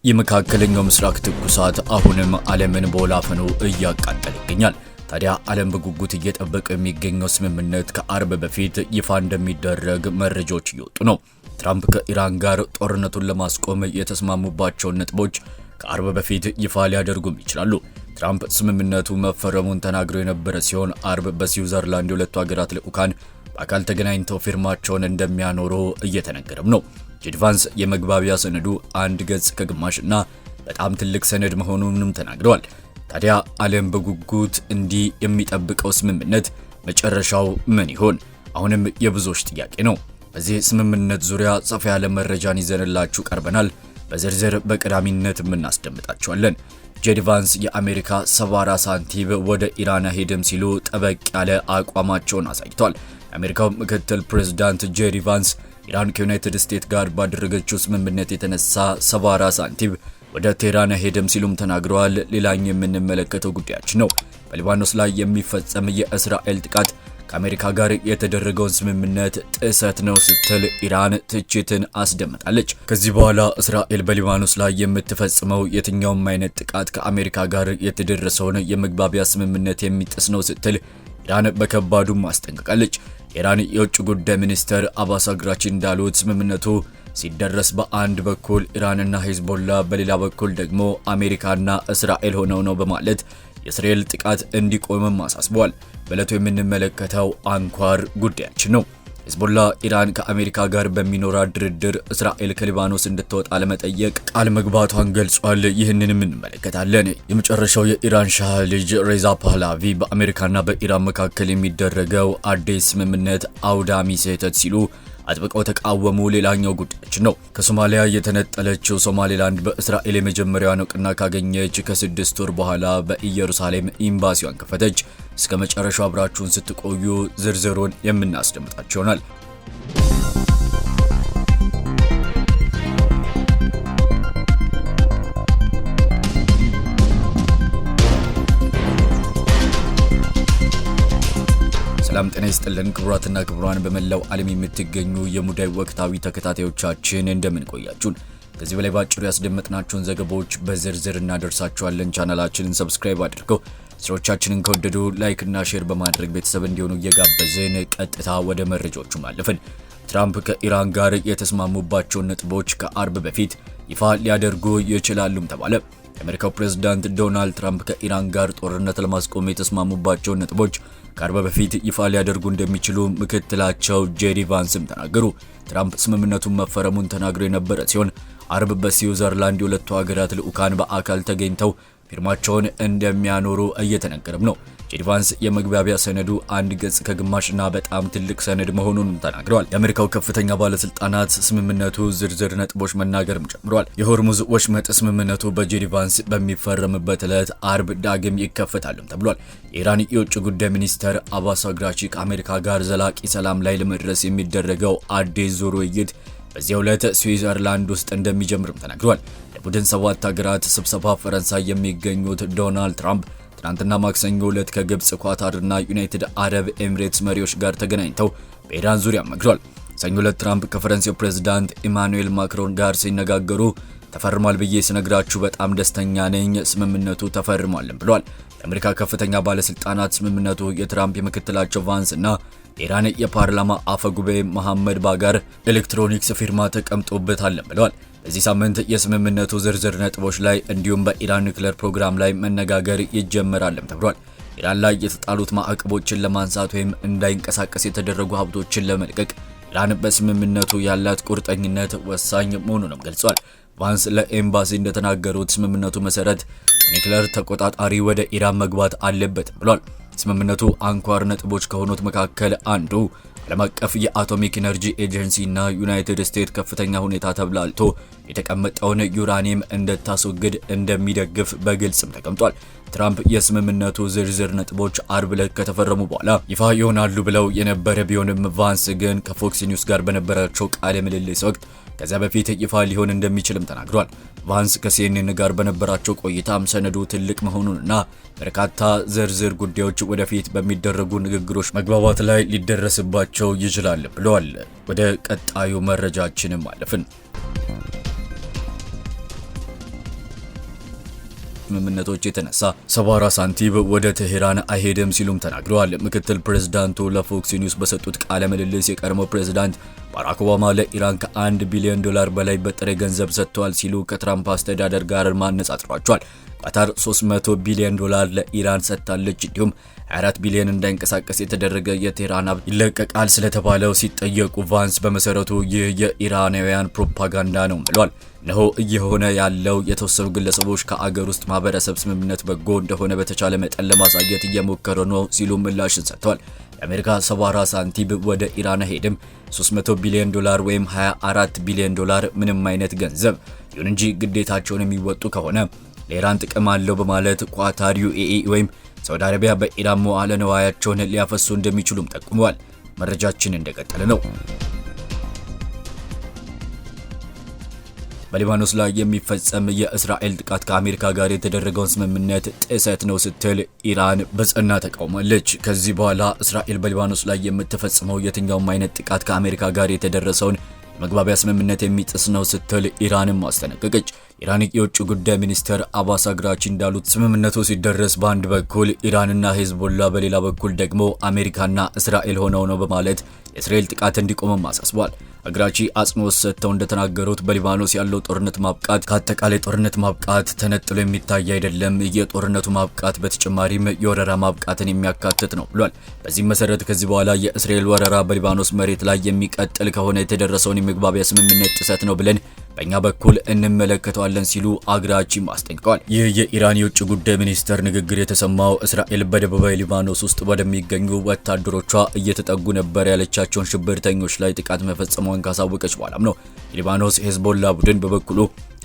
የመካከለኛው ምስራቅ ትኩሳት አሁንም ዓለምን በወላፈኑ እያቃጠለ ይገኛል። ታዲያ ዓለም በጉጉት እየጠበቀ የሚገኘው ስምምነት ከአርብ በፊት ይፋ እንደሚደረግ መረጃዎች እየወጡ ነው። ትራምፕ ከኢራን ጋር ጦርነቱን ለማስቆም የተስማሙባቸውን ነጥቦች ከአርብ በፊት ይፋ ሊያደርጉም ይችላሉ። ትራምፕ ስምምነቱ መፈረሙን ተናግረው የነበረ ሲሆን አርብ በስዊዘርላንድ የሁለቱ ሀገራት ልዑካን በአካል ተገናኝተው ፊርማቸውን እንደሚያኖሩ እየተነገረም ነው። ጄዲ ቫንስ የመግባቢያ ሰነዱ አንድ ገጽ ከግማሽ እና በጣም ትልቅ ሰነድ መሆኑንም ተናግረዋል። ታዲያ ዓለም በጉጉት እንዲህ የሚጠብቀው ስምምነት መጨረሻው ምን ይሆን? አሁንም የብዙዎች ጥያቄ ነው። በዚህ ስምምነት ዙሪያ ሰፋ ያለ መረጃን ይዘንላችሁ ቀርበናል። በዝርዝር በቀዳሚነት እናስደምጣችኋለን። ጄዲ ቫንስ የአሜሪካ 70 ሳንቲም ወደ ኢራን አይሄድም ሲሉ ጠበቅ ያለ አቋማቸውን አሳይተዋል። የአሜሪካው ምክትል ፕሬዝዳንት ጄዲ ቫንስ ኢራን ከዩናይትድ ስቴትስ ጋር ባደረገችው ስምምነት የተነሳ 70 ሳንቲም ወደ ቴህራን አይሄድም ሲሉም ተናግረዋል። ሌላኛው የምንመለከተው ጉዳያችን ነው። በሊባኖስ ላይ የሚፈጸም የእስራኤል ጥቃት ከአሜሪካ ጋር የተደረገውን ስምምነት ጥሰት ነው ስትል ኢራን ትችትን አስደምጣለች። ከዚህ በኋላ እስራኤል በሊባኖስ ላይ የምትፈጽመው የትኛውም አይነት ጥቃት ከአሜሪካ ጋር የተደረሰውን የመግባቢያ ስምምነት የሚጥስ ነው ስትል ኢራን በከባዱም አስጠንቅቃለች። የኢራን የውጭ ጉዳይ ሚኒስትር አባስ አግራቺ እንዳሉት ስምምነቱ ሲደረስ በአንድ በኩል ኢራንና ሂዝቦላ በሌላ በኩል ደግሞ አሜሪካና እስራኤል ሆነው ነው በማለት የእስራኤል ጥቃት እንዲቆምም አሳስበዋል። በዕለቱ የምንመለከተው አንኳር ጉዳያችን ነው። ሂዝቦላ ኢራን ከአሜሪካ ጋር በሚኖራት ድርድር እስራኤል ከሊባኖስ እንድትወጣ ለመጠየቅ ቃል መግባቷን ገልጿል። ይህንንም እንመለከታለን። የመጨረሻው የኢራን ሻህ ልጅ ሬዛ ፓህላቪ በአሜሪካና በኢራን መካከል የሚደረገው አዲስ ስምምነት አውዳሚ ስህተት ሲሉ አጥብቀው ተቃወሙ። ሌላኛው ጉዳያችን ነው። ከሶማሊያ የተነጠለችው ሶማሌላንድ በእስራኤል የመጀመሪያውን እውቅና ካገኘች ከ6 ወር በኋላ በኢየሩሳሌም ኤምባሲዋን ከፈተች። እስከ መጨረሻው አብራችሁን ስትቆዩ ዝርዝሩን የምናስደምጣችሁ ይሆናል። ሰላም ጤና ይስጥልን ክቡራትና ክቡራን በመላው ዓለም የምትገኙ የሙዳይ ወቅታዊ ተከታታዮቻችን እንደምን ቆያችሁን? ከዚህ በላይ ባጭሩ ያስደመጥናችሁን ዘገባዎች በዝርዝር እናደርሳችኋለን። ቻናላችንን ሰብስክራይብ አድርገው ስራዎቻችንን ከወደዱ ላይክ እና ሼር በማድረግ ቤተሰብ እንዲሆኑ እየጋበዝን ቀጥታ ወደ መረጃዎቹ ማለፍን። ትራምፕ ከኢራን ጋር የተስማሙባቸውን ነጥቦች ከአርብ በፊት ይፋ ሊያደርጉ ይችላሉም ተባለ። የአሜሪካው ፕሬዝዳንት ዶናልድ ትራምፕ ከኢራን ጋር ጦርነት ለማስቆም የተስማሙባቸውን ነጥቦች ከአርብ በፊት ይፋ ሊያደርጉ እንደሚችሉ ምክትላቸው ጄዲ ቫንስም ተናገሩ። ትራምፕ ስምምነቱን መፈረሙን ተናግረው የነበረ ሲሆን አርብ በስዊዘርላንድ የሁለቱ ሀገራት ልዑካን በአካል ተገኝተው ፊርማቸውን እንደሚያኖሩ እየተነገረም ነው። ጄዲ ቫንስ የመግባቢያ ሰነዱ አንድ ገጽ ከግማሽና በጣም ትልቅ ሰነድ መሆኑን ተናግረዋል። የአሜሪካው ከፍተኛ ባለስልጣናት ስምምነቱ ዝርዝር ነጥቦች መናገርም ጀምረዋል። የሆርሙዝ ወሽመጥ ስምምነቱ በጄዲ ቫንስ በሚፈረምበት ዕለት አርብ ዳግም ይከፈታልም ተብሏል። የኢራን የውጭ ጉዳይ ሚኒስትር አባስ አግራቺ ከአሜሪካ ጋር ዘላቂ ሰላም ላይ ለመድረስ የሚደረገው አዲስ ዙር ውይይት በዚያው ዕለት ስዊዘርላንድ ውስጥ እንደሚጀምርም ተናግረዋል። ለቡድን 7 ሀገራት ስብሰባ ፈረንሳይ የሚገኙት ዶናልድ ትራምፕ ትናንትና ማክሰኞ ዕለት ከግብጽ፣ ኳታርና ዩናይትድ አረብ ኤሚሬትስ መሪዎች ጋር ተገናኝተው በኢራን ዙሪያ መክረዋል። ሰኞ ዕለት ትራምፕ ከፈረንሳዩ ፕሬዝዳንት ኢማኑኤል ማክሮን ጋር ሲነጋገሩ ተፈርሟል ብዬ ስነግራችሁ በጣም ደስተኛ ነኝ፣ ስምምነቱ ተፈርሟልም ብለዋል። የአሜሪካ ከፍተኛ ባለስልጣናት ስምምነቱ የትራምፕ የምክትላቸው ቫንስ እና የኢራን የፓርላማ አፈ ጉባኤ መሐመድ ባጋር ኤሌክትሮኒክስ ፊርማ ተቀምጦበታልም ብለዋል። በዚህ ሳምንት የስምምነቱ ዝርዝር ነጥቦች ላይ እንዲሁም በኢራን ኒውክሌር ፕሮግራም ላይ መነጋገር ይጀመራልም ተብሏል። ኢራን ላይ የተጣሉት ማዕቀቦችን ለማንሳት ወይም እንዳይንቀሳቀስ የተደረጉ ሀብቶችን ለመልቀቅ ኢራን በስምምነቱ ያላት ቁርጠኝነት ወሳኝ መሆኑንም ገልጿል። ቫንስ ለኤምባሲ እንደተናገሩት ስምምነቱ መሰረት የኒውክሌር ተቆጣጣሪ ወደ ኢራን መግባት አለበት ብሏል። ስምምነቱ አንኳር ነጥቦች ከሆኑት መካከል አንዱ ዓለም አቀፍ የአቶሚክ ኤነርጂ ኤጀንሲ እና ዩናይትድ ስቴትስ ከፍተኛ ሁኔታ ተብላልቶ የተቀመጠውን ዩራኒየም እንድታስወግድ እንደሚደግፍ በግልጽም ተቀምጧል። ትራምፕ የስምምነቱ ዝርዝር ነጥቦች አርብ ዕለት ከተፈረሙ በኋላ ይፋ ይሆናሉ ብለው የነበረ ቢሆንም ቫንስ ግን ከፎክስ ኒውስ ጋር በነበራቸው ቃለ ምልልስ ወቅት ከዛ በፊት ይፋ ሊሆን እንደሚችልም ተናግሯል። ቫንስ ከሲኤንኤን ጋር በነበራቸው ቆይታም ሰነዱ ትልቅ መሆኑንና በርካታ ዝርዝር ጉዳዮች ወደፊት በሚደረጉ ንግግሮች መግባባት ላይ ሊደረስባቸው ይችላል ብለዋል። ወደ ቀጣዩ መረጃችንም አለፍን። ስምምነቶች የተነሳ 74 ሳንቲም ወደ ቴሄራን አይሄድም ሲሉም ተናግረዋል። ምክትል ፕሬዝዳንቱ ለፎክስ ኒውስ በሰጡት ቃለ ምልልስ የቀድሞው ፕሬዝዳንት ባራክ ኦባማ ለኢራን ከ$1 ቢሊዮን በላይ በጥሬ ገንዘብ ሰጥተዋል ሲሉ ከትራምፕ አስተዳደር ጋር ማነጻጽሯቸዋል። ቃታር $300 ቢሊዮን ለኢራን ሰጥታለች። እንዲሁም 24 ቢሊዮን እንዳይንቀሳቀስ የተደረገ የቴህራን ሀብት ይለቀቃል ስለተባለው ሲጠየቁ ቫንስ በመሰረቱ ይህ የኢራናውያን ፕሮፓጋንዳ ነው ብለዋል። እነሆ እየሆነ ያለው የተወሰኑ ግለሰቦች ከአገር ውስጥ ማህበረሰብ ስምምነት በጎ እንደሆነ በተቻለ መጠን ለማሳየት እየሞከሩ ነው ሲሉ ምላሽን ሰጥተዋል። የአሜሪካ 74 ሳንቲም ወደ ኢራን ሄድም $300 ቢሊዮን ወይም $24 ቢሊዮን ምንም አይነት ገንዘብ። ይሁን እንጂ ግዴታቸውን የሚወጡ ከሆነ ለኢራን ጥቅም አለው በማለት ኳታር፣ ዩኤኢ ወይም ሳውዲ አረቢያ በኢራን መዋዕለ ንዋያቸውን ሊያፈሱ እንደሚችሉም ጠቁመዋል። መረጃችን እንደቀጠለ ነው። በሊባኖስ ላይ የሚፈጸም የእስራኤል ጥቃት ከአሜሪካ ጋር የተደረገውን ስምምነት ጥሰት ነው ስትል ኢራን በጽና ተቃውማለች። ከዚህ በኋላ እስራኤል በሊባኖስ ላይ የምትፈጽመው የትኛውም አይነት ጥቃት ከአሜሪካ ጋር የተደረሰውን መግባቢያ ስምምነት የሚጥስ ነው ስትል ኢራንም አስጠነቀቀች። ኢራን የውጭ ጉዳይ ሚኒስትር አባስ አግራቺ እንዳሉት ስምምነቱ ሲደረስ በአንድ በኩል ኢራንና ሄዝቦላ በሌላ በኩል ደግሞ አሜሪካና እስራኤል ሆነው ነው በማለት የእስራኤል ጥቃት እንዲቆምም አሳስቧል። አግራቺ አጽንኦት ሰጥተው እንደተናገሩት በሊባኖስ ያለው ጦርነት ማብቃት ከአጠቃላይ ጦርነት ማብቃት ተነጥሎ የሚታይ አይደለም። የጦርነቱ ማብቃት በተጨማሪም የወረራ ማብቃትን የሚያካትት ነው ብሏል። በዚህም መሰረት ከዚህ በኋላ የእስራኤል ወረራ በሊባኖስ መሬት ላይ የሚቀጥል ከሆነ የተደረሰውን የመግባቢያ ስምምነት ጥሰት ነው ብለን በእኛ በኩል እንመለከተዋለን ሲሉ አግራቺም አስጠንቅቀዋል። ይህ የኢራን የውጭ ጉዳይ ሚኒስትር ንግግር የተሰማው እስራኤል በደቡባዊ ሊባኖስ ውስጥ ወደሚገኙ ወታደሮቿ እየተጠጉ ነበር ያለቻቸውን ሽብርተኞች ላይ ጥቃት መፈጸሟን ካሳወቀች በኋላም ነው። የሊባኖስ ሄዝቦላ ቡድን በበኩሉ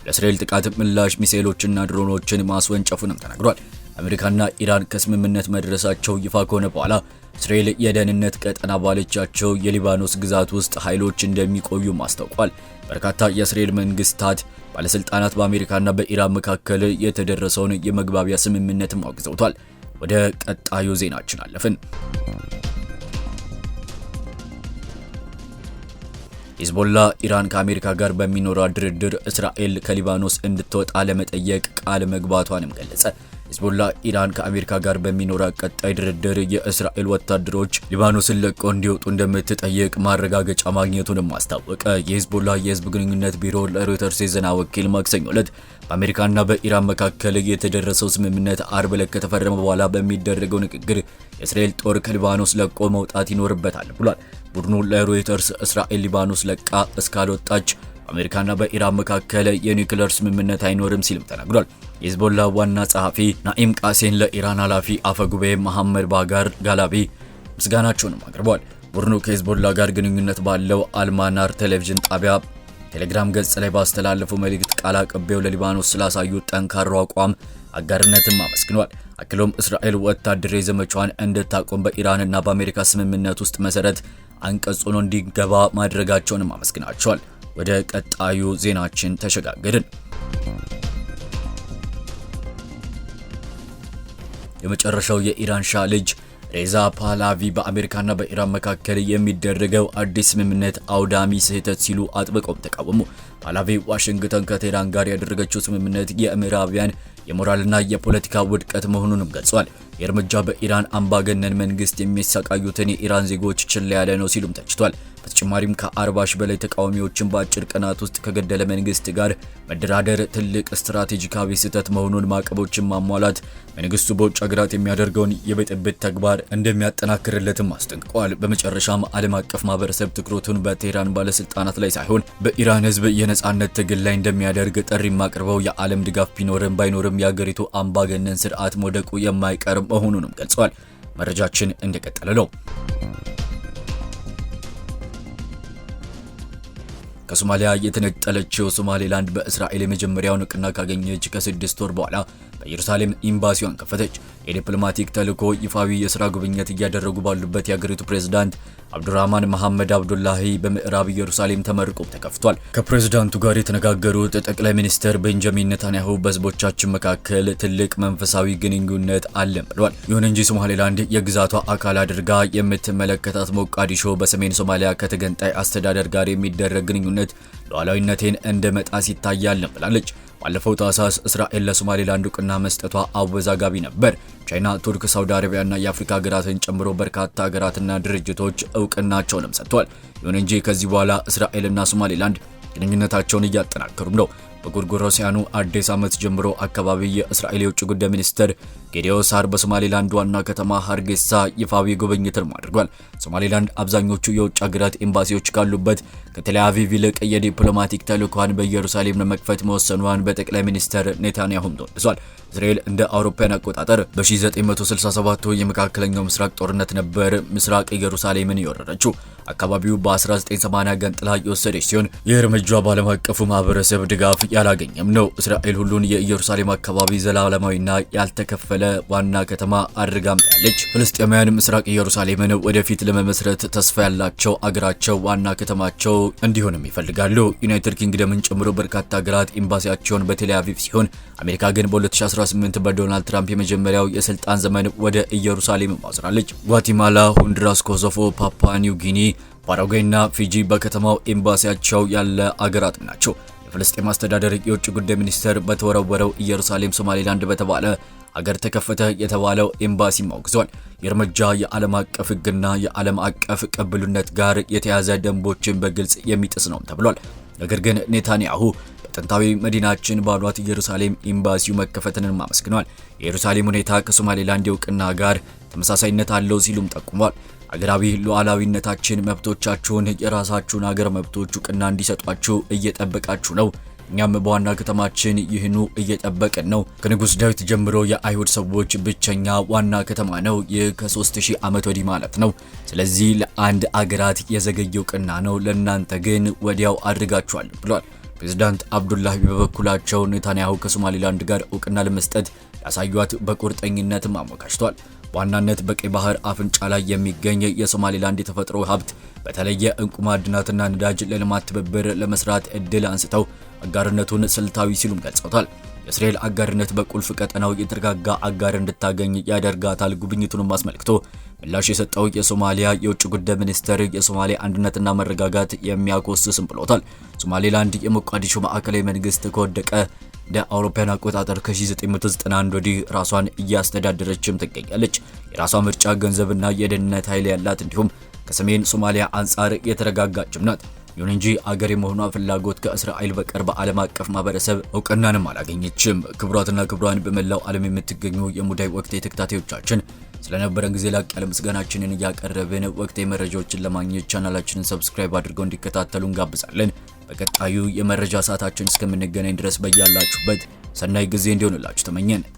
ለእስራኤል ጥቃት ምላሽ ሚሳኤሎችና ድሮኖችን ማስወንጨፉንም ተናግሯል። አሜሪካና ኢራን ከስምምነት መድረሳቸው ይፋ ከሆነ በኋላ እስራኤል የደህንነት ቀጠና ባለቻቸው የሊባኖስ ግዛት ውስጥ ኃይሎች እንደሚቆዩም አስታውቋል። በርካታ የእስራኤል መንግስታት ባለስልጣናት በአሜሪካና በኢራን መካከል የተደረሰውን የመግባቢያ ስምምነትም አውግዘውታል። ወደ ቀጣዩ ዜናችን አለፍን። ሂዝቦላ ኢራን ከአሜሪካ ጋር በሚኖረው ድርድር እስራኤል ከሊባኖስ እንድትወጣ ለመጠየቅ ቃል መግባቷንም ገለጸ። ሂዝቦላ ኢራን ከአሜሪካ ጋር በሚኖረው ቀጣይ ድርድር የእስራኤል ወታደሮች ሊባኖስን ለቀው እንዲወጡ እንደምትጠይቅ ማረጋገጫ ማግኘቱንም አስታወቀ። የሂዝቦላ የህዝብ ግንኙነት ቢሮ ለሮይተርስ የዜና ወኪል ማክሰኞ ዕለት በአሜሪካና በኢራን መካከል የተደረሰው ስምምነት አርብ ዕለት ከተፈረመ በኋላ በሚደረገው ንግግር የእስራኤል ጦር ከሊባኖስ ለቆ መውጣት ይኖርበታል ብሏል። ቡድኑ ለሮይተርስ እስራኤል ሊባኖስ ለቃ እስካልወጣች በአሜሪካና በኢራን መካከል የኒውክሌር ስምምነት አይኖርም ሲልም ተናግሯል። የሂዝቦላ ዋና ጸሐፊ ናኢም ቃሴን ለኢራን ኃላፊ አፈጉባኤ መሐመድ ባጋር ጋላቢ ምስጋናቸውንም አቅርበዋል። ቡድኑ ከሂዝቦላ ጋር ግንኙነት ባለው አልማናር ቴሌቪዥን ጣቢያ ቴሌግራም ገጽ ላይ ባስተላለፈው መልእክት ቃል አቀባዩ ለሊባኖስ ስላሳዩት ጠንካራ አቋም አጋርነትም አመስግኗል። አክሎም እስራኤል ወታደራዊ ዘመቻዋን እንድታቆም በኢራንና በአሜሪካ ስምምነት ውስጥ መሰረት አንቀጽ ሆኖ እንዲገባ ማድረጋቸውንም አመስግናቸዋል። ወደ ቀጣዩ ዜናችን ተሸጋገርን። የመጨረሻው የኢራን ሻህ ልጅ ሬዛ ፓህላቪ በአሜሪካና በኢራን መካከል የሚደረገው አዲስ ስምምነት አውዳሚ ስህተት ሲሉ አጥብቀው ተቃወሙ። ፓህላቪ ዋሽንግተን ከቴህራን ጋር ያደረገችው ስምምነት የምዕራባውያን የሞራልና የፖለቲካ ውድቀት መሆኑንም ገልጿል። የእርምጃ በኢራን አምባገነን መንግስት የሚሰቃዩትን የኢራን ዜጎች ችላ ያለ ነው ሲሉም ተችቷል። በተጨማሪም ከ40 ሺህ በላይ ተቃዋሚዎችን በአጭር ቀናት ውስጥ ከገደለ መንግስት ጋር መደራደር ትልቅ ስትራቴጂካዊ ስህተት መሆኑን ማዕቀቦችን ማሟላት መንግስቱ በውጭ ሀገራት የሚያደርገውን የብጥብጥ ተግባር እንደሚያጠናክርለትም አስጠንቅቀዋል። በመጨረሻም ዓለም አቀፍ ማህበረሰብ ትኩረቱን በቴህራን ባለስልጣናት ላይ ሳይሆን በኢራን ህዝብ የነጻነት ትግል ላይ እንደሚያደርግ ጥሪም አቅርበው የዓለም ድጋፍ ቢኖርም ባይኖርም የሀገሪቱ አምባገነን ስርዓት መውደቁ የማይቀር መሆኑንም ገልጸዋል። መረጃችን እንደቀጠለ ነው። ከሶማሊያ የተነጠለችው ሶማሌላንድ በእስራኤል የመጀመሪያውን እውቅና ካገኘች ከ6 ወር በኋላ በኢየሩሳሌም ኤምባሲዋን ከፈተች። የዲፕሎማቲክ ተልዕኮ ይፋዊ የሥራ ጉብኝት እያደረጉ ባሉበት የሀገሪቱ ፕሬዝዳንት አብዱራህማን መሐመድ አብዱላሂ በምዕራብ ኢየሩሳሌም ተመርቆ ተከፍቷል። ከፕሬዝዳንቱ ጋር የተነጋገሩት ጠቅላይ ሚኒስትር ቤንጃሚን ኔታንያሁ በህዝቦቻችን መካከል ትልቅ መንፈሳዊ ግንኙነት አለን ብለዋል። ይሁን እንጂ ሶማሌላንድ የግዛቷ አካል አድርጋ የምትመለከታት ሞቃዲሾ በሰሜን ሶማሊያ ከተገንጣይ አስተዳደር ጋር የሚደረግ ግንኙነት ሉዓላዊነቴን እንደ መጣስ ይታያል ብላለች። ባለፈው ታህሳስ እስራኤል ለሶማሌላንድ እውቅና መስጠቷ አወዛጋቢ ነበር። ቻይና፣ ቱርክ፣ ሳውዲ አረቢያና የአፍሪካ ሀገራትን ጨምሮ በርካታ ሀገራትና ድርጅቶች እውቅናቸውንም ሰጥቷል። ይሁን እንጂ ከዚህ በኋላ እስራኤልና ሶማሌላንድ ግንኙነታቸውን እያጠናከሩም ነው። በጎርጎሮሳውያኑ አዲስ ዓመት ጀምሮ አካባቢ የእስራኤል የውጭ ጉዳይ ሚኒስትር ጌዲዮን ሳር በሶማሌላንድ ዋና ከተማ ሀርጌሳ ይፋዊ ጉብኝትን አድርጓል። ሶማሌላንድ አብዛኞቹ የውጭ ሀገራት ኤምባሲዎች ካሉበት ከቴል አቪቭ ይልቅ የዲፕሎማቲክ ተልዕኮዋን በኢየሩሳሌም ለመክፈት መወሰኗን በጠቅላይ ሚኒስትር ኔታንያሁም ተወድሷል። እስራኤል እንደ አውሮፓውያን አቆጣጠር በ1967 የመካከለኛው ምስራቅ ጦርነት ነበር ምስራቅ ኢየሩሳሌምን የወረረችው። አካባቢው በ1980 ገንጥላ የወሰደች ሲሆን ይህ እርምጃ በዓለም አቀፉ ማህበረሰብ ድጋፍ ያላገኘም ነው። እስራኤል ሁሉን የኢየሩሳሌም አካባቢ ዘላለማዊና ያልተከፈለ ዋና ከተማ አድርጋም ታያለች። ፍልስጤማውያን ምስራቅ ኢየሩሳሌምን ወደፊት ለመመስረት ተስፋ ያላቸው አገራቸው ዋና ከተማቸው እንዲሆንም ይፈልጋሉ። ዩናይትድ ኪንግደምን ጨምሮ በርካታ ሀገራት ኤምባሲያቸውን በቴል አቪቭ ሲሆን አሜሪካ ግን በ2018 በዶናልድ ትራምፕ የመጀመሪያው የስልጣን ዘመን ወደ ኢየሩሳሌም ማዝራለች። ጓቲማላ፣ ሆንዱራስ፣ ኮሶቮ፣ ፓፑዋ ኒው ጊኒ፣ ፓራጓይና ፊጂ በከተማው ኤምባሲያቸው ያለ አገራት ናቸው። የፍልስጤም አስተዳደር የውጭ ጉዳይ ሚኒስትር በተወረወረው ኢየሩሳሌም ሶማሌላንድ በተባለ አገር ተከፈተ የተባለው ኤምባሲ አውግዟል። የእርምጃ የዓለም አቀፍ ሕግና የዓለም አቀፍ ቅቡልነት ጋር የተያዘ ደንቦችን በግልጽ የሚጥስ ነው ተብሏል። ነገር ግን ኔታንያሁ በጥንታዊ መዲናችን ባሏት ኢየሩሳሌም ኤምባሲው መከፈትንም አመስግኗል። የኢየሩሳሌም ሁኔታ ከሶማሌላንድ እውቅና ጋር ተመሳሳይነት አለው ሲሉም ጠቁሟል። አገራዊ ሉዓላዊነታችን መብቶቻችሁን የራሳችሁን አገር መብቶች እውቅና እንዲሰጧችሁ እየጠበቃችሁ ነው። እኛም በዋና ከተማችን ይህኑ እየጠበቅን ነው። ከንጉስ ዳዊት ጀምሮ የአይሁድ ሰዎች ብቸኛ ዋና ከተማ ነው። ይህ ከ3000 ዓመት ወዲህ ማለት ነው። ስለዚህ ለአንድ አገራት የዘገየ እውቅና ነው፣ ለእናንተ ግን ወዲያው አድርጋችኋል ብሏል። ፕሬዝዳንት አብዱላሂ በበኩላቸው ኔታንያሁ ከሶማሌላንድ ጋር እውቅና ለመስጠት ያሳዩት በቁርጠኝነት አሞካሽቷል። በዋናነት በቀይ ባህር አፍንጫ ላይ የሚገኝ የሶማሌላንድ የተፈጥሮ ሀብት በተለየ እንቁ ማዕድናትና ነዳጅ ለልማት ትብብር ለመስራት እድል አንስተው አጋርነቱን ስልታዊ ሲሉም ገልጸውታል። የእስራኤል አጋርነት በቁልፍ ቀጠናው የተረጋጋ አጋር እንድታገኝ ያደርጋታል። ጉብኝቱንም አስመልክቶ ምላሽ የሰጠው የሶማሊያ የውጭ ጉዳይ ሚኒስትር የሶማሌ አንድነትና መረጋጋት የሚያኮስስም ብሎታል። ሶማሌላንድ የሞቃዲሾ ማዕከላዊ መንግስት ከወደቀ እንደ አውሮፓውያን አቆጣጠር ከ1991 ወዲህ ራሷን እያስተዳደረችም ትገኛለች። የራሷ ምርጫ፣ ገንዘብና የደህንነት ኃይል ያላት እንዲሁም ከሰሜን ሶማሊያ አንጻር የተረጋጋችም ናት። ይሁን እንጂ አገር የመሆኗ ፍላጎት ከእስራኤል በቀር በዓለም አቀፍ ማህበረሰብ እውቅናንም አላገኘችም። ክቡራትና ክቡራን በመላው ዓለም የምትገኙ የሙዳይ ወቅታዊ ተከታታዮቻችን ስለነበረን ጊዜ ላቅ ያለ ምስጋናችንን እያቀረብን ወቅታዊ መረጃዎችን ለማግኘት ቻናላችንን ሰብስክራይብ አድርገው እንዲከታተሉ እንጋብዛለን። በቀጣዩ የመረጃ ሰዓታችን እስከምንገናኝ ድረስ በያላችሁበት ሰናይ ጊዜ እንዲሆንላችሁ ተመኘን።